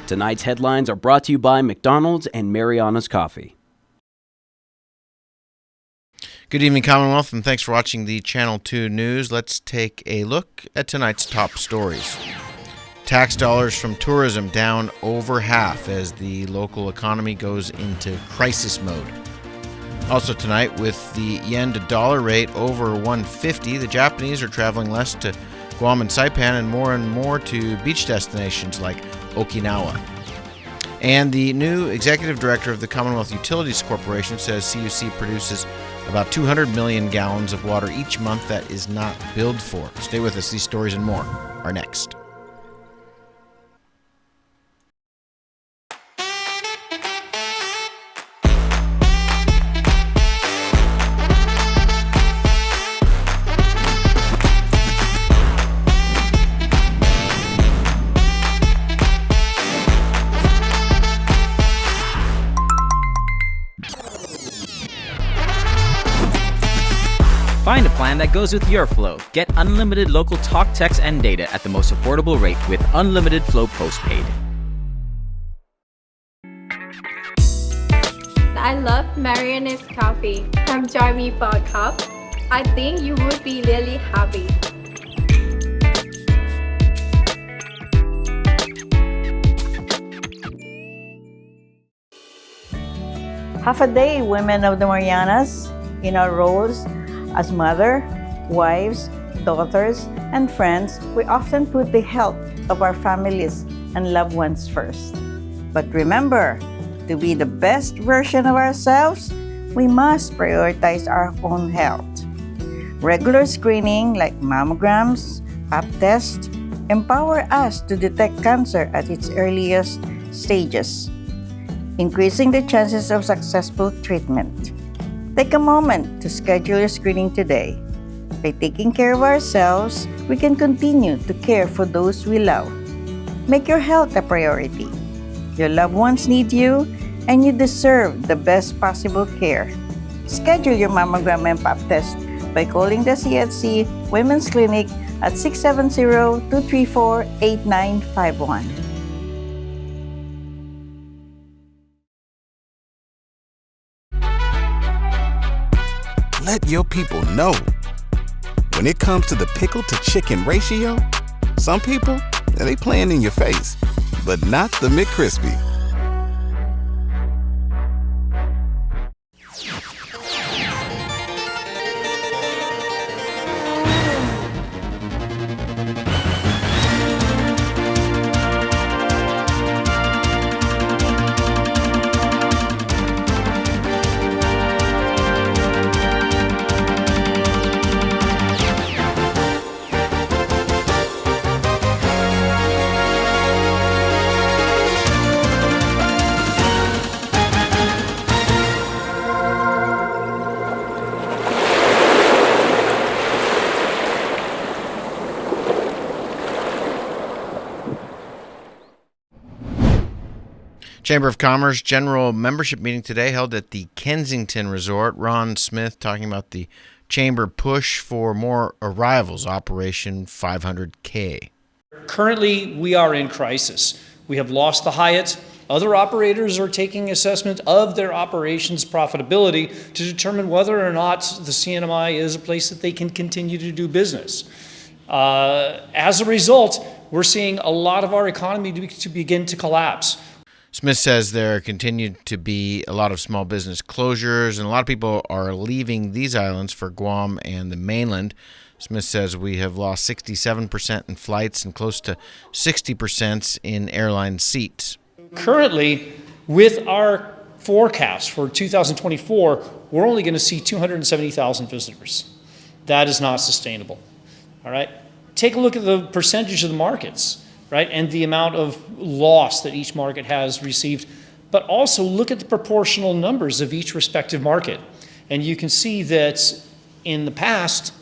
Tonight's headlines are brought to you by McDonald's and Mariana's Coffee. Good evening, Commonwealth, and thanks for watching the Channel 2 News. Let's take a look at tonight's top stories. Tax dollars from tourism down over half as the local economy goes into crisis mode. Also tonight, with the yen to dollar rate over 150, the Japanese are traveling less to Guam and Saipan and more to beach destinations like Okinawa. And the new executive director of the Commonwealth Utilities Corporation says CUC produces about 200 million gallons of water each month that is not billed for. Stay with us. These stories and more are next. Find a plan that goes with your flow. Get unlimited local talk, text, and data at the most affordable rate with Unlimited Flow Postpaid. I love Mariana's Coffee. Come join me for a cup. I think you would be really happy. Half a day, women of the Marianas, in our roles as mother, wives, daughters, and friends, we often put the health of our families and loved ones first. But remember, to be the best version of ourselves, we must prioritize our own health. Regular screening like mammograms, pap tests, empower us to detect cancer at its earliest stages, increasing the chances of successful treatment. Take a moment to schedule your screening today. By taking care of ourselves, we can continue to care for those we love. Make your health a priority. Your loved ones need you, and you deserve the best possible care. Schedule your mammogram and pap test by calling the CHC Women's Clinic at 670-234-8951. Let your people know. When it comes to the pickle to chicken ratio, some people, they playing in your face, but not the McCrispy. Chamber of Commerce general membership meeting today held at the Kensington Resort. Ron Smith talking about the Chamber push for more arrivals, Operation 500K. Currently, we are in crisis. We have lost the Hyatt. Other operators are taking assessment of their operations profitability to determine whether or not the CNMI is a place that they can continue to do business. As a result, we're seeing a lot of our economy to begin to collapse. Smith says there continue to be a lot of small business closures, and a lot of people are leaving these islands for Guam and the mainland. Smith says we have lost 67% in flights and close to 60% in airline seats. Currently, with our forecast for 2024, we're only going to see 270,000 visitors. That is not sustainable. All right? Take a look at the percentage of the markets. Right, and the amount of loss that each market has received, but also look at the proportional numbers of each respective market. And you can see that in the past,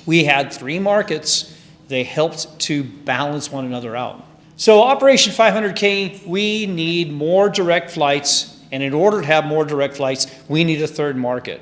we had 3 markets. They helped to balance one another out. So Operation 500K, we need more direct flights, and in order to have more direct flights, we need a third market.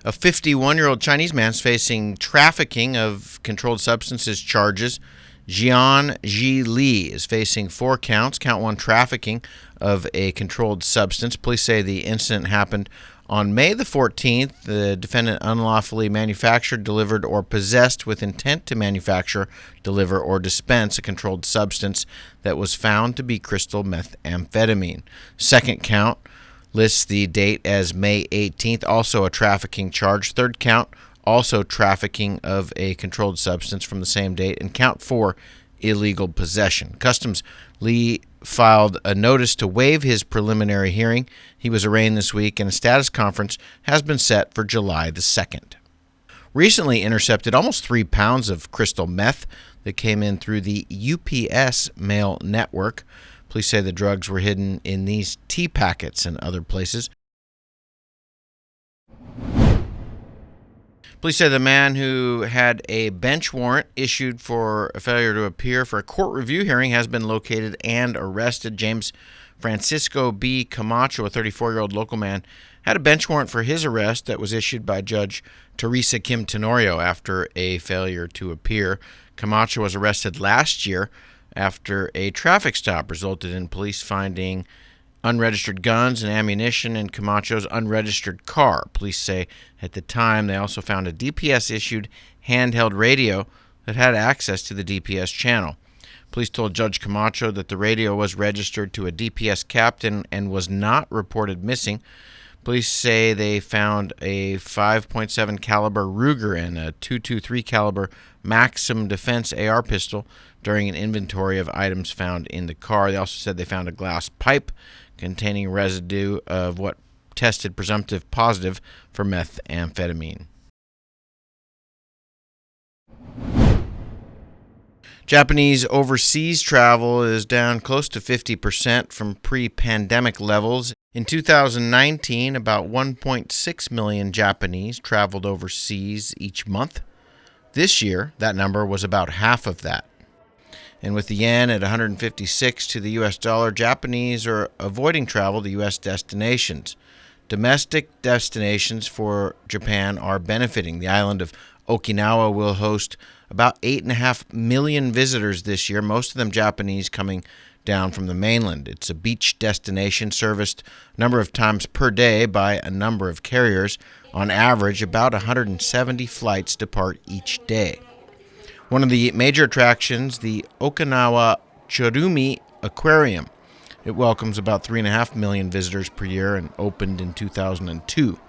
A 51-year-old Chinese man is facing trafficking of controlled substances charges Jian Ji Lee is facing 4 counts. Count 1, trafficking of a controlled substance. Police say the incident happened on May the 14th. The defendant unlawfully manufactured, delivered, or possessed with intent to manufacture, deliver, or dispense a controlled substance that was found to be crystal methamphetamine. Second count lists the date as May 18th, also a trafficking charge. Third count, also trafficking of a controlled substance from the same date. And count 4, illegal possession. Customs Lee filed a notice to waive his preliminary hearing. He was arraigned this week, and a status conference has been set for July the 2nd. Recently intercepted almost 3 pounds of crystal meth that came in through the UPS mail network. Police say the drugs were hidden in these tea packets and other places. Police say the man who had a bench warrant issued for a failure to appear for a court review hearing has been located and arrested. James Francisco B. Camacho, a 34-year-old local man, had a bench warrant for his arrest that was issued by Judge Teresa Kim Tenorio after a failure to appear. Camacho was arrested last year after a traffic stop resulted in police finding unregistered guns and ammunition in Camacho's unregistered car. Police say at the time they also found a DPS-issued handheld radio that had access to the DPS channel. Police told Judge Camacho that the radio was registered to a DPS captain and was not reported missing. Police say they found a 5.7 caliber Ruger and a .223 caliber Maxim Defense AR pistol during an inventory of items found in the car. They also said they found a glass pipe containing residue of what tested presumptive positive for methamphetamine. Japanese overseas travel is down close to 50% from pre-pandemic levels. In 2019, about 1.6 million Japanese traveled overseas each month. This year, that number was about half of that. And with the yen at 156 to the U.S. dollar, Japanese are avoiding travel to U.S. destinations. Domestic destinations for Japan are benefiting. The island of Okinawa will host about 8.5 million visitors this year, most of them Japanese coming down from the mainland. It's a beach destination serviced a number of times per day by a number of carriers. On average, about 170 flights depart each day. One of the major attractions, the Okinawa Churumi Aquarium. It welcomes about 3.5 million visitors per year and opened in 2002.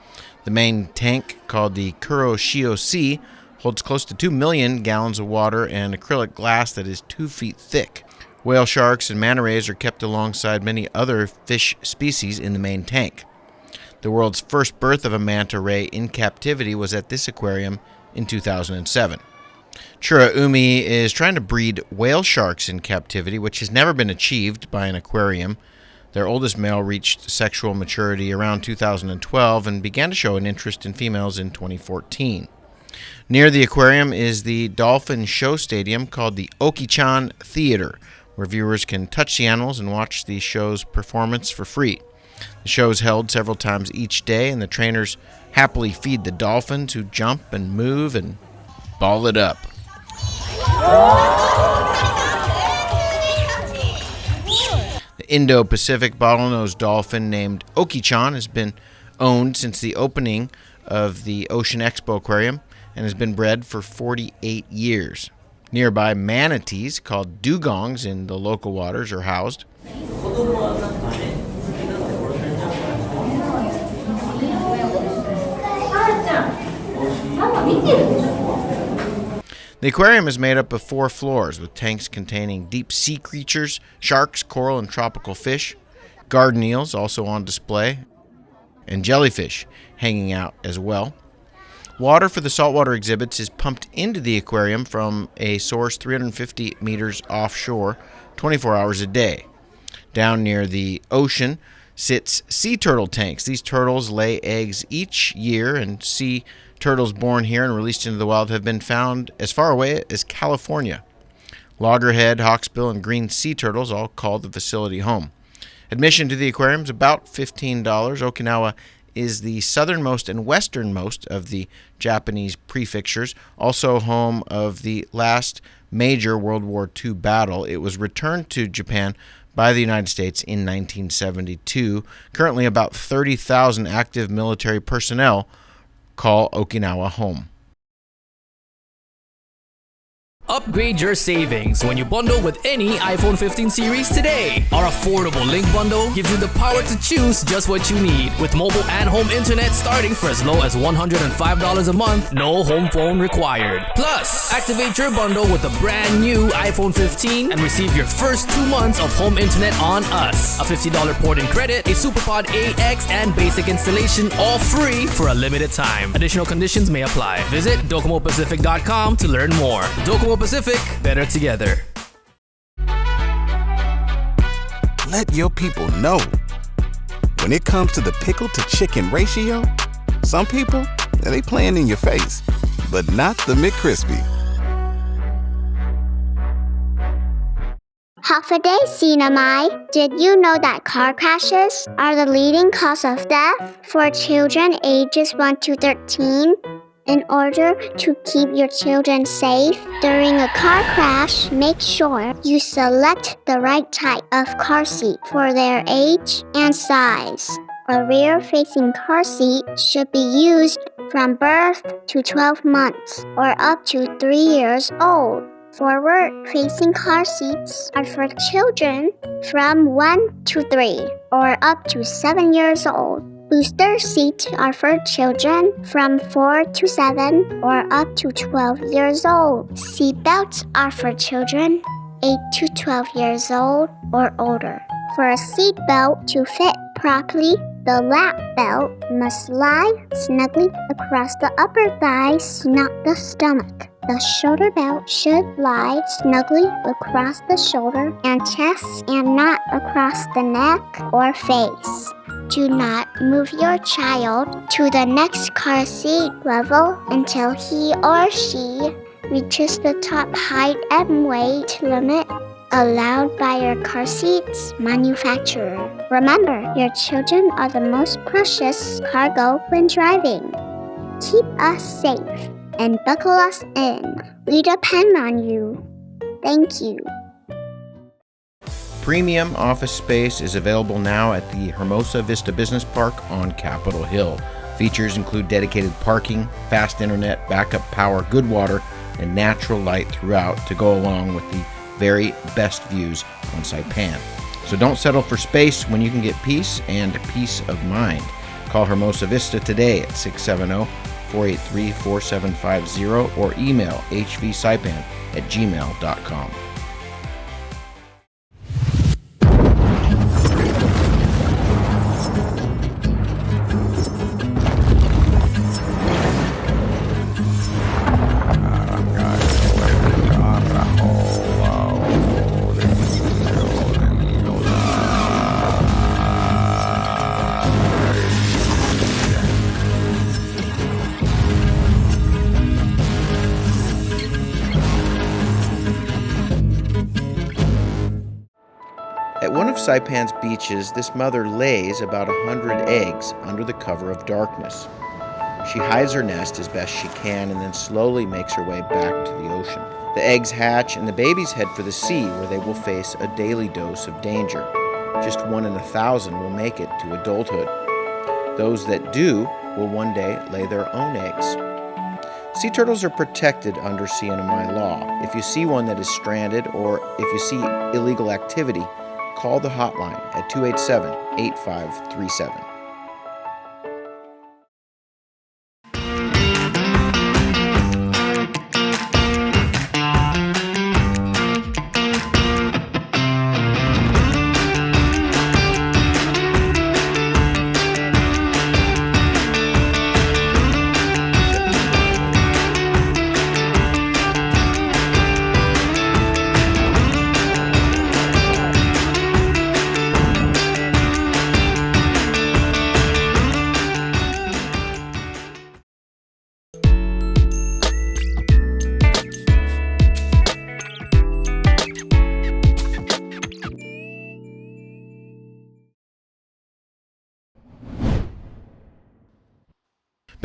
The main tank, called the Kuroshio Sea, holds close to 2 million gallons of water and acrylic glass that is 2 feet thick. Whale sharks and manta rays are kept alongside many other fish species in the main tank. The world's first birth of a manta ray in captivity was at this aquarium in 2007. Churaumi is trying to breed whale sharks in captivity, which has never been achieved by an aquarium. Their oldest male reached sexual maturity around 2012 and began to show an interest in females in 2014. Near the aquarium is the dolphin show stadium called the Oki-chan Theater, where viewers can touch the animals and watch the show's performance for free. The show is held several times each day, and the trainers happily feed the dolphins, who jump and move and ball it up. The Indo-Pacific bottlenose dolphin named Oki-chan has been owned since the opening of the Ocean Expo Aquarium and has been bred for 48 years. Nearby manatees, called dugongs in the local waters, are housed. The aquarium is made up of 4 floors, with tanks containing deep sea creatures, sharks, coral, and tropical fish, garden eels also on display, and jellyfish hanging out as well. Water for the saltwater exhibits is pumped into the aquarium from a source 350 meters offshore, 24 hours a day. Down near the ocean sits sea turtle tanks. These turtles lay eggs each year, and sea turtles born here and released into the wild have been found as far away as California. Loggerhead, hawksbill, and green sea turtles all call the facility home. Admission to the aquarium is about $15. Okinawa is the southernmost and westernmost of the Japanese prefectures, also home of the last major World War II battle. It was returned to Japan by the United States in 1972. Currently, about 30,000 active military personnel call Okinawa home. Upgrade your savings when you bundle with any iPhone 15 series today. Our affordable Link Bundle gives you the power to choose just what you need, with mobile and home internet starting for as low as $105 a month, no home phone required. Plus, activate your bundle with a brand new iPhone 15 and receive your first 2 months of home internet on us. A $50 port-in credit, a SuperPod AX, and basic installation, all free for a limited time. Additional conditions may apply. Visit DocomoPacific.com to learn more. Docomo Pacific, better together. Let your people know. When it comes to the pickle to chicken ratio, some people, they playing in your face. But not the McCrispy. Half a day, Sinamai. Did you know that car crashes are the leading cause of death for children ages 1 to 13? In order to keep your children safe during a car crash, make sure you select the right type of car seat for their age and size. A rear-facing car seat should be used from birth to 12 months or up to 3 years old. Forward-facing car seats are for children from 1 to 3 or up to 7 years old. Booster seats are for children from 4 to 7 or up to 12 years old. Seat belts are for children 8 to 12 years old or older. For a seat belt to fit properly, the lap belt must lie snugly across the upper thighs, not the stomach. The shoulder belt should lie snugly across the shoulder and chest and not across the neck or face. Do not move your child to the next car seat level until he or she reaches the top height and weight limit allowed by your car seat's manufacturer. Remember, your children are the most precious cargo when driving. Keep us safe and buckle us in. We depend on you. Thank you. Premium office space is available now at the Hermosa Vista Business Park on Capitol Hill. Features include dedicated parking, fast internet, backup power, good water, and natural light throughout to go along with the very best views on Saipan. So don't settle for space when you can get peace and peace of mind. Call Hermosa Vista today at 670-483-4750 or email hvsaipan@gmail.com. At one of Saipan's beaches, this mother lays about 100 eggs under the cover of darkness. She hides her nest as best she can and then slowly makes her way back to the ocean. The eggs hatch and the babies head for the sea, where they will face a daily dose of danger. Just 1 in 1,000 will make it to adulthood. Those that do will one day lay their own eggs. Sea turtles are protected under CNMI law. If you see one that is stranded or if you see illegal activity, call the hotline at 287-8537.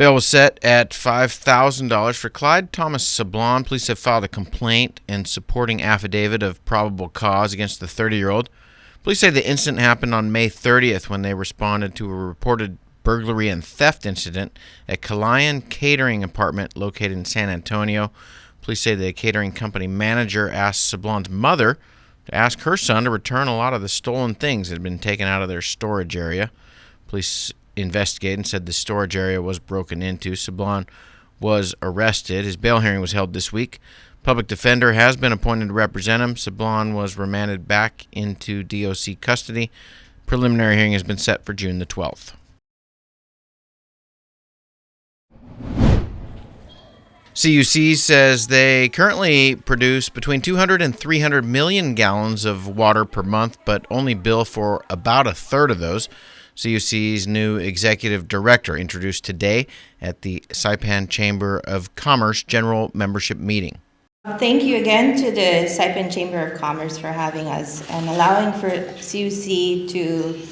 Bail was set at $5,000 for Clyde Thomas Sablon. Police have filed a complaint and supporting affidavit of probable cause against the 30-year-old. Police say the incident happened on May 30th when they responded to a reported burglary and theft incident at Kalayan Catering Apartment located in San Antonio. Police say the catering company manager asked Sablon's mother to ask her son to return a lot of the stolen things that had been taken out of their storage area. Police investigated and said the storage area was broken into. Sablon was arrested. His bail hearing was held this week. Public defender has been appointed to represent him. Sablon was remanded back into DOC custody. Preliminary hearing has been set for June the 12th. CUC says they currently produce between 200 and 300 million gallons of water per month, but only bill for about a third of those. CUC's new executive director introduced today at the Saipan Chamber of Commerce General Membership Meeting. Thank you again to the Saipan Chamber of Commerce for having us and allowing for CUC to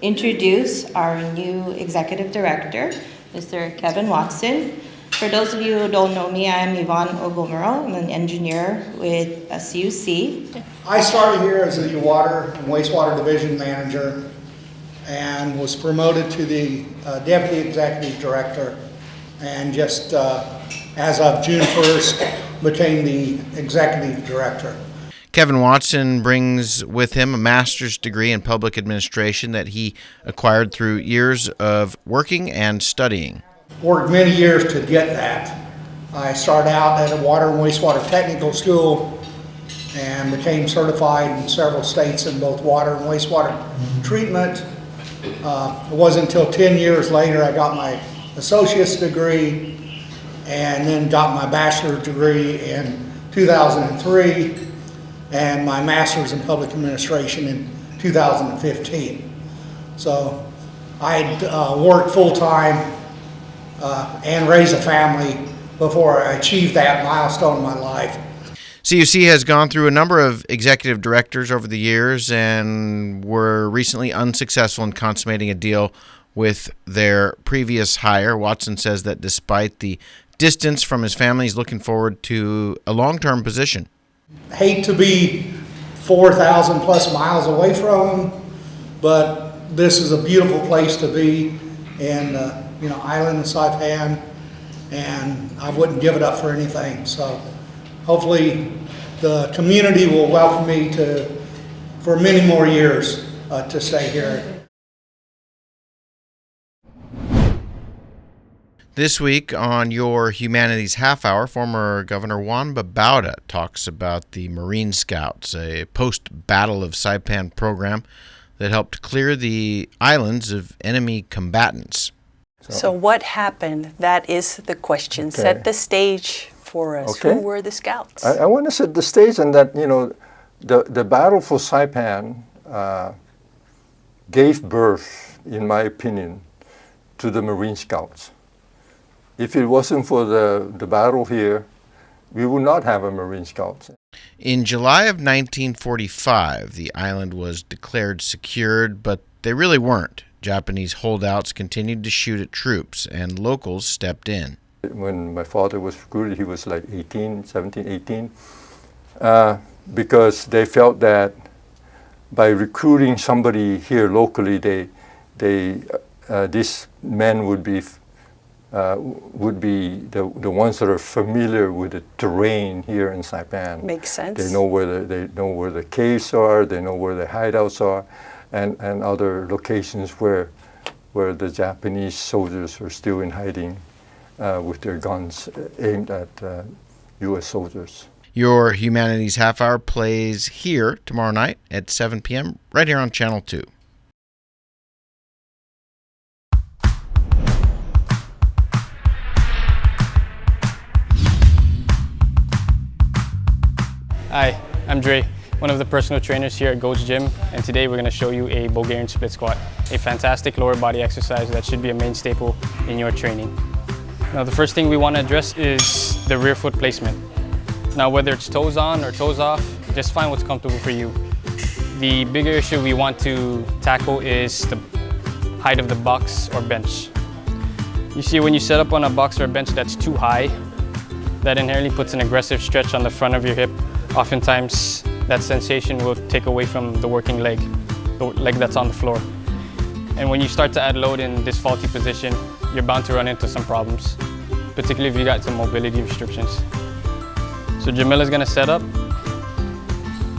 introduce our new executive director, Mr. Kevin Watson. For those of you who don't know me, I am Yvonne Ogomero. I'm an engineer with CUC. I started here as the Water and Wastewater Division Manager and was promoted to the Deputy Executive Director, and just as of June 1st became the Executive Director. Kevin Watson brings with him a master's degree in public administration that he acquired through years of working and studying. Worked many years to get that. I started out at a Water and Wastewater Technical School and became certified in several states in both water and wastewater treatment. It wasn't until 10 years later I got my associate's degree and then got my bachelor's degree in 2003 and my master's in public administration in 2015. So I worked full-time and raised a family before I achieved that milestone in my life. CUC has gone through a number of executive directors over the years and were recently unsuccessful in consummating a deal with their previous hire. Watson says that despite the distance from his family, he's looking forward to a long-term position. Hate to be 4,000 plus miles away from them, but this is a beautiful place to be in island of Saipan, and I wouldn't give it up for anything. So hopefully the community will welcome me for many more years to stay here. This week on your Humanities Half Hour, former Governor Juan Babauta talks about the Marine Scouts, a post-Battle of Saipan program that helped clear the islands of enemy combatants. So what happened? That is the question. Okay. Set the stage for us. Okay. Who were the Scouts? I want to set the stage, and that, the battle for Saipan gave birth, in my opinion, to the Marine Scouts. If it wasn't for the battle here, we would not have a Marine Scouts. In July of 1945, the island was declared secured, but they really weren't. Japanese holdouts continued to shoot at troops, and locals stepped in. When my father was recruited, he was like 17, 18, because they felt that by recruiting somebody here locally, these men would be the ones that are familiar with the terrain here in Saipan. Makes sense. They know where the caves are, they know where the hideouts are, and other locations where the Japanese soldiers are still in hiding with their guns aimed at U.S. soldiers. Your Humanities Half Hour plays here tomorrow night at 7 p.m. right here on Channel 2. Hi, I'm Dre, one of the personal trainers here at Goat's Gym, and today we're going to show you a Bulgarian split squat, a fantastic lower body exercise that should be a main staple in your training. Now the first thing we want to address is the rear foot placement. Now whether it's toes on or toes off, just find what's comfortable for you. The bigger issue we want to tackle is the height of the box or bench. You see, when you set up on a box or a bench that's too high, that inherently puts an aggressive stretch on the front of your hip. Oftentimes, that sensation will take away from the working leg, the leg that's on the floor. And when you start to add load in this faulty position, you're bound to run into some problems, particularly if you got some mobility restrictions. So Jamila's gonna set up.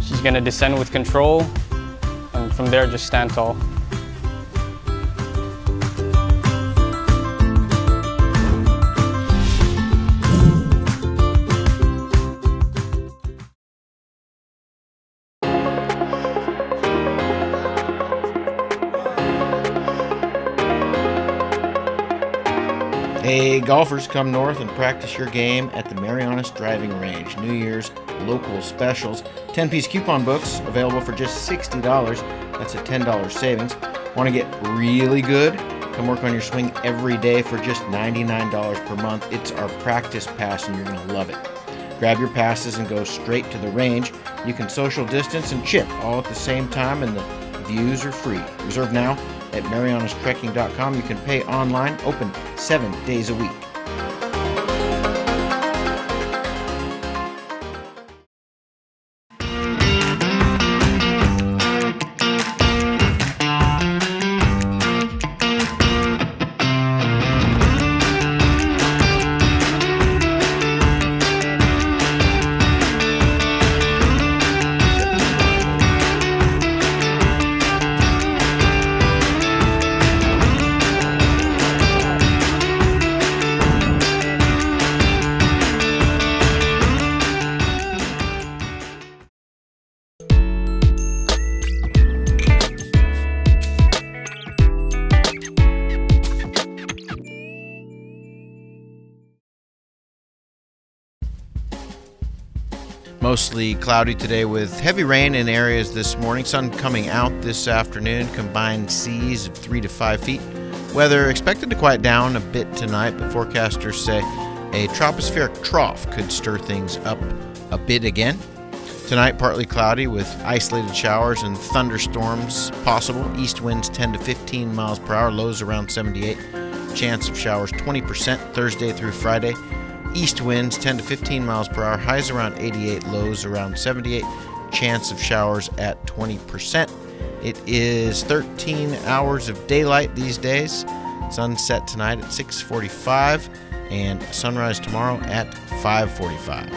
She's gonna descend with control, and from there, just stand tall. Hey, golfers, come north and practice your game at the Marianas Driving Range. New Year's local specials. 10-piece coupon books available for just $60. That's a $10 savings. Want to get really good? Come work on your swing every day for just $99 per month. It's our practice pass and you're going to love it. Grab your passes and go straight to the range. You can social distance and chip all at the same time, and the views are free. Reserve now at marianastrekking.com. You can pay online, open 7 days a week. Mostly cloudy today with heavy rain in areas this morning. Sun coming out this afternoon. Combined seas of 3 to 5 feet. Weather expected to quiet down a bit tonight, but forecasters say a tropospheric trough could stir things up a bit again. Tonight, partly cloudy with isolated showers and thunderstorms possible. East winds 10 to 15 miles per hour. Lows around 78. Chance of showers 20% Thursday through Friday. East winds 10 to 15 miles per hour, highs around 88, lows around 78, chance of showers at 20%. It is 13 hours of daylight these days. Sunset tonight at 6:45 and sunrise tomorrow at 5:45.